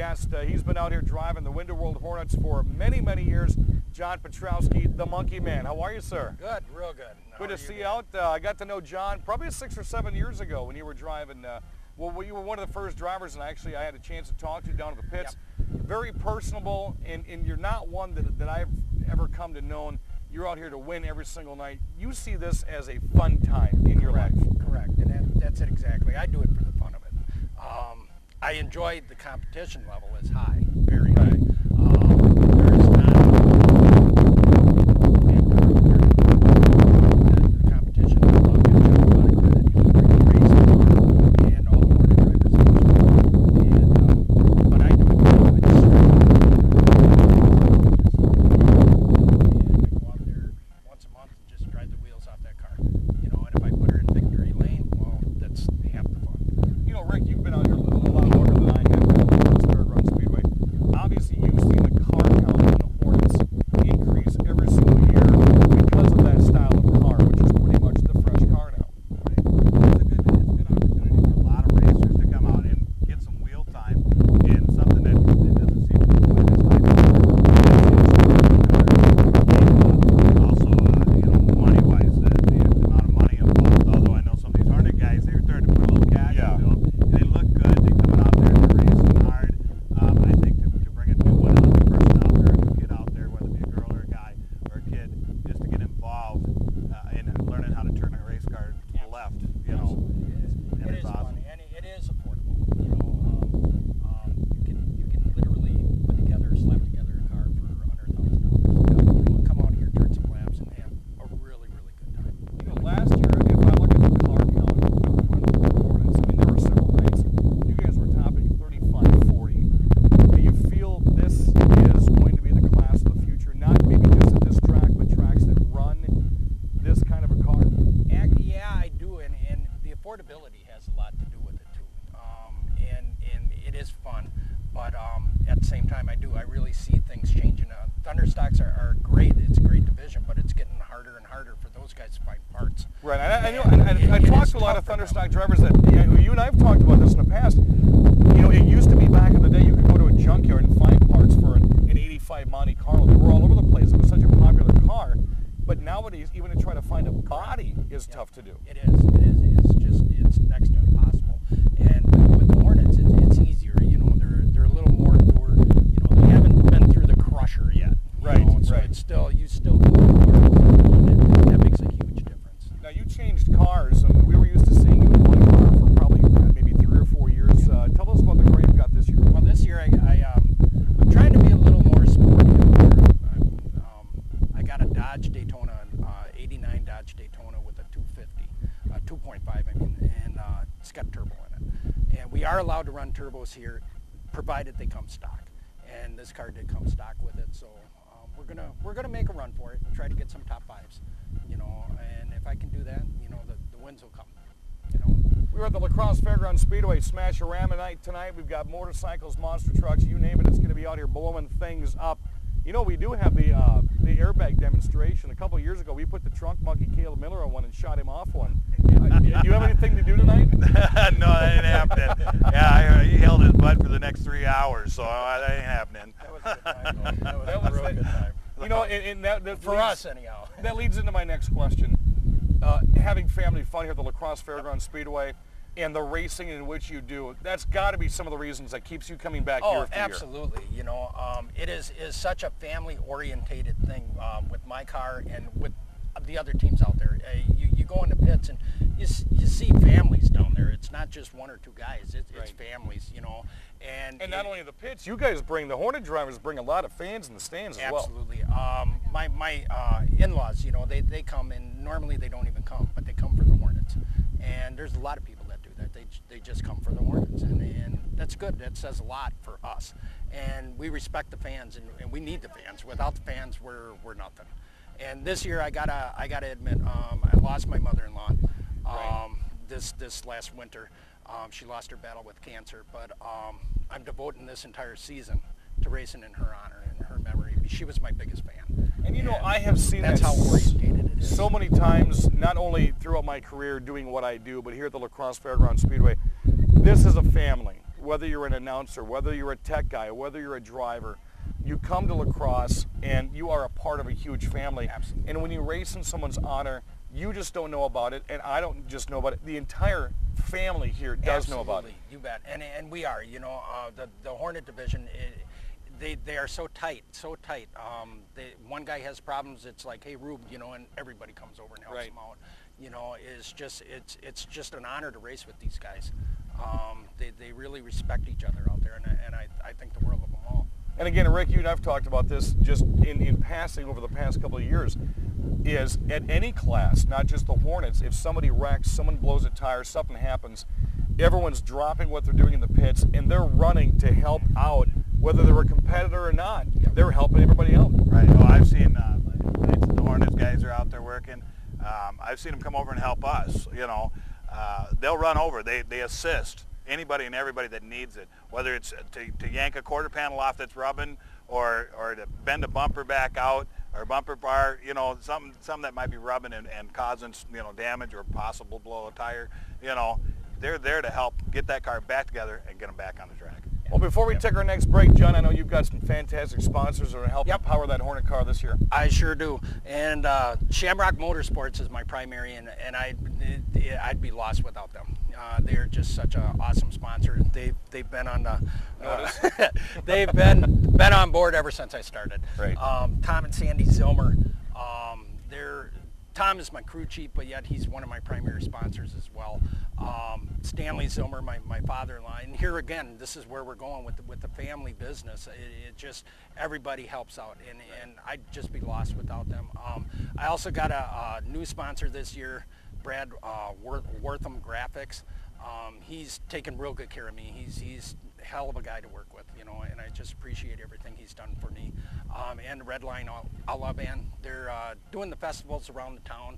guest. He's been out here driving the Winter World Hornets for many, many years. John Piotrowski, the Monkey Man. How are you, sir? Good, real good. Good to see you out. I got to know John probably 6 or 7 years ago when you were driving. Well, you were one of the first drivers, and actually I had a chance to talk to you down at the pits. Yep. Very personable, and you're not one that I've ever come to know. You're out here to win every single night. You see this as a fun time in your life. Correct, and that's it exactly. I do it for the fun of it. I enjoy the competition level is high, very high. There's not the competition. I love giving you a lot of credit for the racing and all the Hornet drivers. But I do it. I just go out there once a month and just drive the wheels off that car. You know, and if I put her in victory lane, well, that's half the fun. You know, Rick, you've been out here a lot longer than I have at Crosse Speedway. Obviously, you've seen the car count in the Hornets increase every single year because of that style of car, which is pretty much the fresh car now. It's a good opportunity for a lot of racers to come out and get some wheel time in something that doesn't seem to be quite as high. Also, you know, money-wise, the amount of money involved. Although I know some of these Hornet guys, they're starting to put a little cash into them. They look good. They coming out there and they're racing hard. I think to bring a new one, another person out there, a new kid out there, whether it be a girl or a guy or a kid, just to get involved in learning how to turn a race car to the left, you know. It is fun, and it is affordable. You know, you can literally slap together a car for $100,000. You know, come out here, turn some laps, and have a really, really good time. You know, last year, if I look at the car count with the Winter World Hornets, I mean, there were several nights you guys were topping 35, 40. Do you feel this is going to be the class of the future? Not maybe just at this track, but tracks that run this kind of a car? Yeah, I do, and the affordability has a lot to do with it too. And it is fun, but at the same time, I really see things changing. Thunderstocks are great. It's a great division, but it's getting harder and harder for those guys to find parts. Right, I know, and I talked to a lot of Thunderstock drivers that, you and I have talked about this in the past. You know, it used to be back in the day you could go to a junkyard and find parts for an 85 Monte Carlo. They were all over the place. It was such a popular car. But nowadays, even to try to find a body is tough to do. It is. It's next to impossible. And with the Hornets, it's easier. You know, they're a little more newer. You know, they haven't been through the crusher yet. Right. So right. it's still you still can and that makes a huge difference. Now you changed cars. I mean, we were used to seeing you in one car for probably maybe 3 or 4 years. Tell us about the car you've got this year. Well, this year I'm trying to be a little more sporty. I got a Dodge Daytona, 89 Dodge Daytona with a 250, 2.5 I mean, and it's got turbo in it. And we are allowed to run turbos here, provided they come stock. And this car did come stock with it, so we're gonna make a run for it and try to get some top fives, you know. And if I can do that, you know, the wins will come. You know. We're at the La Crosse Speedway Smash-o-Rama night tonight. We've got motorcycles, monster trucks, you name it. It's going to be out here blowing things up. You know, we do have the airbag demonstration. A couple of years ago, we put the trunk monkey Caleb Miller on one and shot him off one. Do you have anything to do tonight? No, that ain't happening. Yeah, he held his butt for the next 3 hours, so that ain't happening. That was a good time. That was a real good time. You know, and that for us anyhow. That leads into my next question. Having family fun here at the La Crosse Speedway and the racing in which you do, that's got to be some of the reasons that keeps you coming back year after year. Oh, absolutely. You know, it is such a family-orientated thing with my car and with the other teams out there. You go into pits and you see families down there. It's not just 1 or 2 guys. It's right. families, you know. And not only the pits, you guys the Hornet drivers bring a lot of fans in the stands as well. Absolutely. My in-laws, you know, they come, and normally they don't even come, but they come for the Hornets. And there's a lot of people that do that. They just come for the Hornets, and that's good. That says a lot for us. And we respect the fans, and we need the fans. Without the fans, we're nothing. And this year, I gotta admit, I lost my mother-in-law this last winter. She lost her battle with cancer, but I'm devoting this entire season to racing in her honor and her memory. She was my biggest fan. And you know, I have seen that's how orientated it is. So many times, not only throughout my career doing what I do, but here at the La Crosse Speedway. This is a family. whether you're an announcer, whether you're a tech guy, whether you're a driver, you come to lacrosse and you are a part of a huge family. Absolutely. And when you race in someone's honor, you just don't know about it, and I don't just know about it. The entire family here does know about it. You bet. And we are, you know, the Hornet Division, they are so tight, so tight. One guy has problems, it's like, hey, Rube, you know, and everybody comes over and helps him out. You know, it's just an honor to race with these guys. They really respect each other out there, and I think the world of them all. And again, Rick, you and I've talked about this just in passing over the past couple of years, is at any class, not just the Hornets, if somebody wrecks, someone blows a tire, something happens, everyone's dropping what they're doing in the pits, and they're running to help out, whether they're a competitor or not. They're helping everybody out. Right. Well, I've seen the Hornets guys are out there working. I've seen them come over and help us. You know, they'll run over. They assist anybody and everybody that needs it, whether it's to yank a quarter panel off that's rubbing, or to bend a bumper back out, or bumper bar, you know, something that might be rubbing and causing, you know, damage or possible blow a tire. You know, they're there to help get that car back together and get them back on the track. Well, before we take our next break, John, I know you've got some fantastic sponsors that are helping power that Hornet car this year. I sure do. And Shamrock Motorsports is my primary, and I'd be lost without them. They're just such an awesome sponsor. They've been on the they've been on board ever since I started. Right. Tom and Sandy Zilmer. Tom is my crew chief, but yet he's one of my primary sponsors as well. Stanley Zilmer, my father-in-law, and here again, this is where we're going with the family business. It just, everybody helps out, and I'd just be lost without them. I also got a new sponsor this year, Brad Wortham Graphics. He's taken real good care of me. He's a hell of a guy to work with, you know, and I just appreciate everything he's done for me. And Red Line Outlaw Band, they're doing the festivals around the town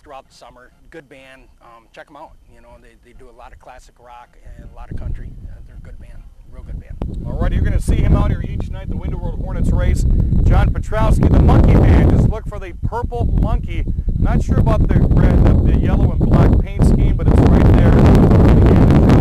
throughout the summer. Good band, check them out. You know, they do a lot of classic rock and a lot of country. They're a good band, real good band. All right, you're going to see him out here each night, the Winter World Hornets race. John Piotrowski, the monkey man. Just look for the purple monkey. Not sure about the yellow and black paint scheme, but it's right there.